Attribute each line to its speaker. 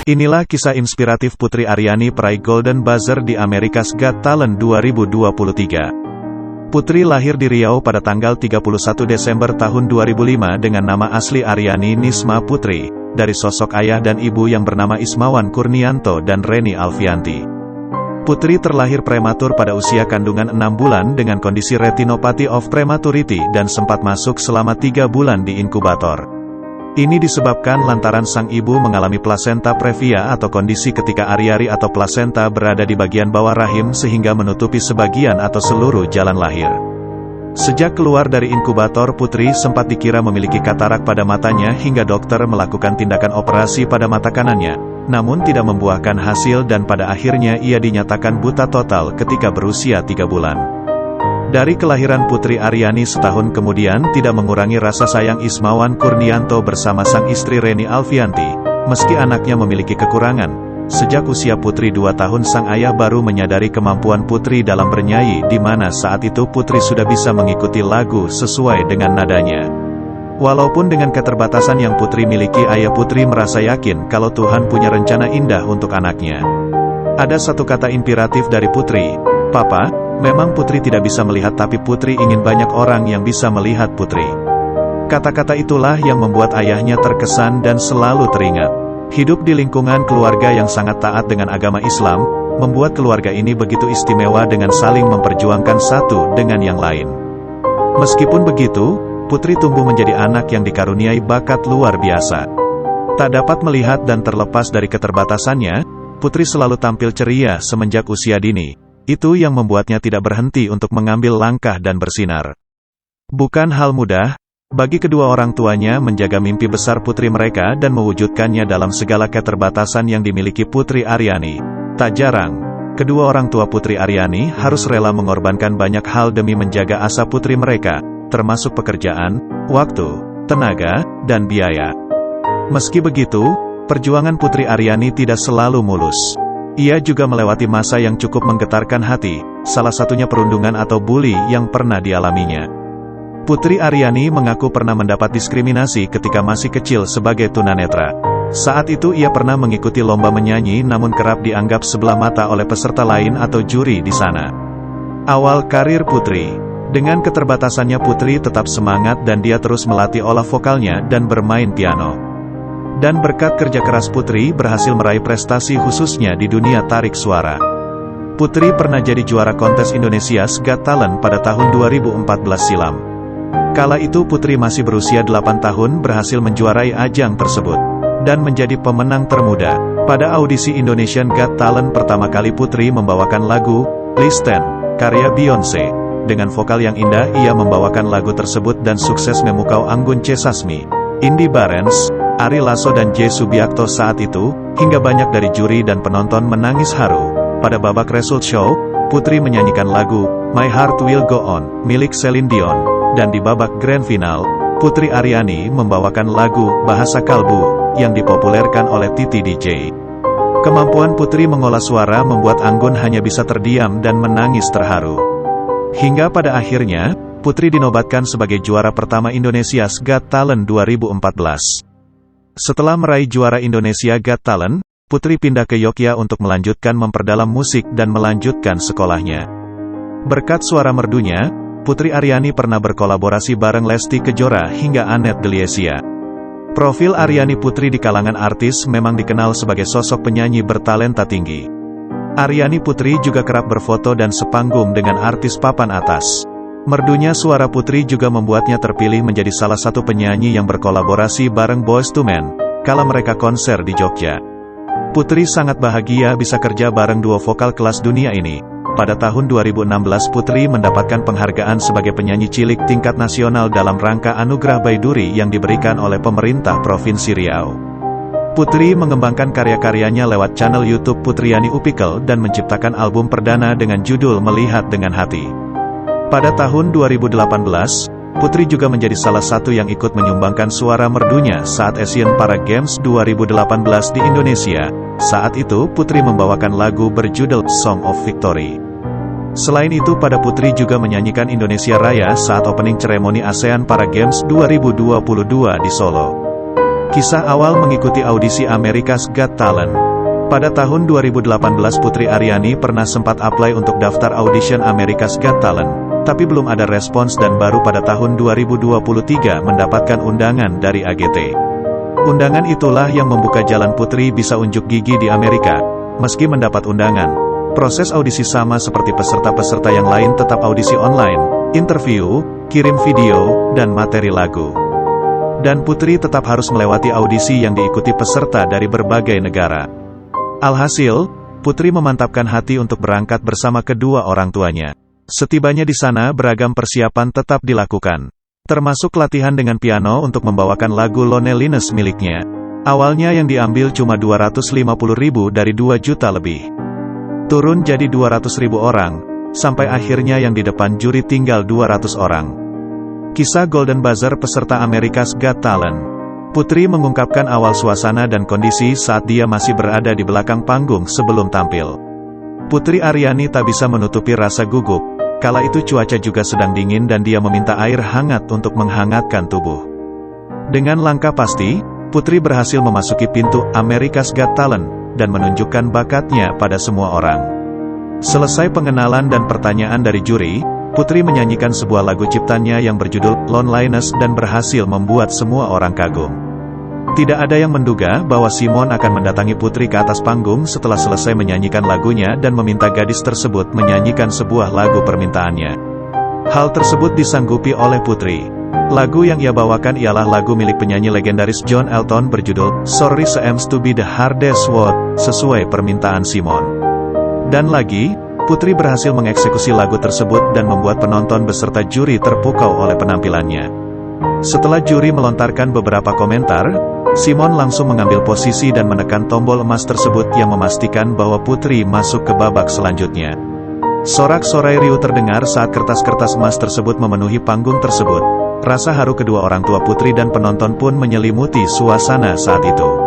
Speaker 1: Inilah kisah inspiratif Putri Aryani peraih Golden Buzzer di America's Got Talent 2023. Putri lahir di Riau pada tanggal 31 Desember tahun 2005 dengan nama asli Aryani Nisma Putri, dari sosok ayah dan ibu yang bernama Ismawan Kurnianto dan Reni Alfianti. Putri terlahir prematur pada usia kandungan 6 bulan dengan kondisi retinopathy of prematurity dan sempat masuk selama 3 bulan di inkubator. Ini disebabkan lantaran sang ibu mengalami plasenta previa atau kondisi ketika ari-ari atau plasenta berada di bagian bawah rahim sehingga menutupi sebagian atau seluruh jalan lahir. Sejak keluar dari inkubator, Putri sempat dikira memiliki katarak pada matanya hingga dokter melakukan tindakan operasi pada mata kanannya, namun tidak membuahkan hasil dan pada akhirnya ia dinyatakan buta total ketika berusia 3 bulan. Dari kelahiran Putri Aryani setahun kemudian tidak mengurangi rasa sayang Ismawan Kurnianto bersama sang istri Reni Alfianti, meski anaknya memiliki kekurangan. Sejak usia Putri 2 tahun sang ayah baru menyadari kemampuan Putri dalam bernyanyi, di mana saat itu Putri sudah bisa mengikuti lagu sesuai dengan nadanya. Walaupun dengan keterbatasan yang Putri miliki, ayah Putri merasa yakin kalau Tuhan punya rencana indah untuk anaknya. Ada satu kata imperatif dari Putri, "Papa, memang Putri tidak bisa melihat tapi Putri ingin banyak orang yang bisa melihat Putri." Kata-kata itulah yang membuat ayahnya terkesan dan selalu teringat. Hidup di lingkungan keluarga yang sangat taat dengan agama Islam, membuat keluarga ini begitu istimewa dengan saling memperjuangkan satu dengan yang lain. Meskipun begitu, Putri tumbuh menjadi anak yang dikaruniai bakat luar biasa. Tak dapat melihat dan terlepas dari keterbatasannya, Putri selalu tampil ceria semenjak usia dini. Itu yang membuatnya tidak berhenti untuk mengambil langkah dan bersinar. Bukan hal mudah bagi kedua orang tuanya menjaga mimpi besar putri mereka dan mewujudkannya dalam segala keterbatasan yang dimiliki Putri Aryani. Tak jarang, kedua orang tua Putri Aryani harus rela mengorbankan banyak hal demi menjaga asa putri mereka, termasuk pekerjaan, waktu, tenaga, dan biaya. Meski begitu, perjuangan Putri Aryani tidak selalu mulus. Ia juga melewati masa yang cukup menggetarkan hati, salah satunya perundungan atau bully yang pernah dialaminya. Putri Aryani mengaku pernah mendapat diskriminasi ketika masih kecil sebagai tunanetra. Saat itu ia pernah mengikuti lomba menyanyi namun kerap dianggap sebelah mata oleh peserta lain atau juri di sana. Awal karir Putri. Dengan keterbatasannya Putri tetap semangat dan dia terus melatih olah vokalnya dan bermain piano. Dan berkat kerja keras Putri berhasil meraih prestasi khususnya di dunia tarik suara. Putri pernah jadi juara kontes Indonesia's Got Talent pada tahun 2014 silam. Kala itu Putri masih berusia 8 tahun berhasil menjuarai ajang tersebut, dan menjadi pemenang termuda. Pada audisi Indonesian Got Talent pertama kali Putri membawakan lagu, Listen, karya Beyonce. Dengan vokal yang indah ia membawakan lagu tersebut dan sukses memukau Anggun C. Sasmi, Indy Barens, Ari Lasso dan J. Subiakto saat itu, hingga banyak dari juri dan penonton menangis haru. Pada babak result show, Putri menyanyikan lagu, My Heart Will Go On, milik Celine Dion. Dan di babak grand final, Putri Aryani membawakan lagu, Bahasa Kalbu, yang dipopulerkan oleh Titi DJ. Kemampuan Putri mengolah suara membuat Anggun hanya bisa terdiam dan menangis terharu. Hingga pada akhirnya, Putri dinobatkan sebagai juara pertama Indonesia's Got Talent 2014. Setelah meraih juara Indonesia Got Talent, Putri pindah ke Yogyakarta untuk melanjutkan memperdalam musik dan melanjutkan sekolahnya. Berkat suara merdunya, Putri Aryani pernah berkolaborasi bareng Lesti Kejora hingga Annette Deliesia. Profil Aryani Putri di kalangan artis memang dikenal sebagai sosok penyanyi bertalenta tinggi. Aryani Putri juga kerap berfoto dan sepanggung dengan artis papan atas. Merdunya suara Putri juga membuatnya terpilih menjadi salah satu penyanyi yang berkolaborasi bareng Boyz II Men, kala mereka konser di Jogja. Putri sangat bahagia bisa kerja bareng duo vokal kelas dunia ini. Pada tahun 2016 Putri mendapatkan penghargaan sebagai penyanyi cilik tingkat nasional dalam rangka Anugerah Baiduri yang diberikan oleh pemerintah Provinsi Riau. Putri mengembangkan karya-karyanya lewat channel YouTube Putriani Upikal dan menciptakan album perdana dengan judul Melihat Dengan Hati. Pada tahun 2018, Putri juga menjadi salah satu yang ikut menyumbangkan suara merdunya saat Asian Para Games 2018 di Indonesia. Saat itu Putri membawakan lagu berjudul Song of Victory. Selain itu pada Putri juga menyanyikan Indonesia Raya saat opening ceremony ASEAN Para Games 2022 di Solo. Kisah awal mengikuti audisi America's Got Talent. Pada tahun 2018 Putri Aryani pernah sempat apply untuk daftar audition America's Got Talent, tapi belum ada respons dan baru pada tahun 2023 mendapatkan undangan dari AGT. Undangan itulah yang membuka jalan Putri bisa unjuk gigi di Amerika. Meski mendapat undangan, proses audisi sama seperti peserta-peserta yang lain, tetap audisi online, interview, kirim video, dan materi lagu. Dan Putri tetap harus melewati audisi yang diikuti peserta dari berbagai negara. Alhasil, Putri memantapkan hati untuk berangkat bersama kedua orang tuanya. Setibanya di sana, beragam persiapan tetap dilakukan, termasuk latihan dengan piano untuk membawakan lagu Loneliness miliknya. Awalnya yang diambil cuma 250.000 dari 2 juta lebih. Turun jadi 200.000 orang, sampai akhirnya yang di depan juri tinggal 200 orang. Kisah Golden Buzzer peserta America's Got Talent. Putri mengungkapkan awal suasana dan kondisi saat dia masih berada di belakang panggung sebelum tampil. Putri Aryani tak bisa menutupi rasa gugup, kala itu cuaca juga sedang dingin dan dia meminta air hangat untuk menghangatkan tubuh. Dengan langkah pasti, Putri berhasil memasuki pintu America's Got Talent, dan menunjukkan bakatnya pada semua orang. Selesai pengenalan dan pertanyaan dari juri, Putri menyanyikan sebuah lagu ciptanya yang berjudul Loneliness dan berhasil membuat semua orang kagum. Tidak ada yang menduga bahwa Simon akan mendatangi Putri ke atas panggung setelah selesai menyanyikan lagunya dan meminta gadis tersebut menyanyikan sebuah lagu permintaannya. Hal tersebut disanggupi oleh Putri. Lagu yang ia bawakan ialah lagu milik penyanyi legendaris John Elton berjudul Sorry Seems to be the Hardest Word, sesuai permintaan Simon. Dan lagi, Putri berhasil mengeksekusi lagu tersebut dan membuat penonton beserta juri terpukau oleh penampilannya. Setelah juri melontarkan beberapa komentar, Simon langsung mengambil posisi dan menekan tombol emas tersebut yang memastikan bahwa Putri masuk ke babak selanjutnya. Sorak-sorai riuh terdengar saat kertas-kertas emas tersebut memenuhi panggung tersebut. Rasa haru kedua orang tua Putri dan penonton pun menyelimuti suasana saat itu.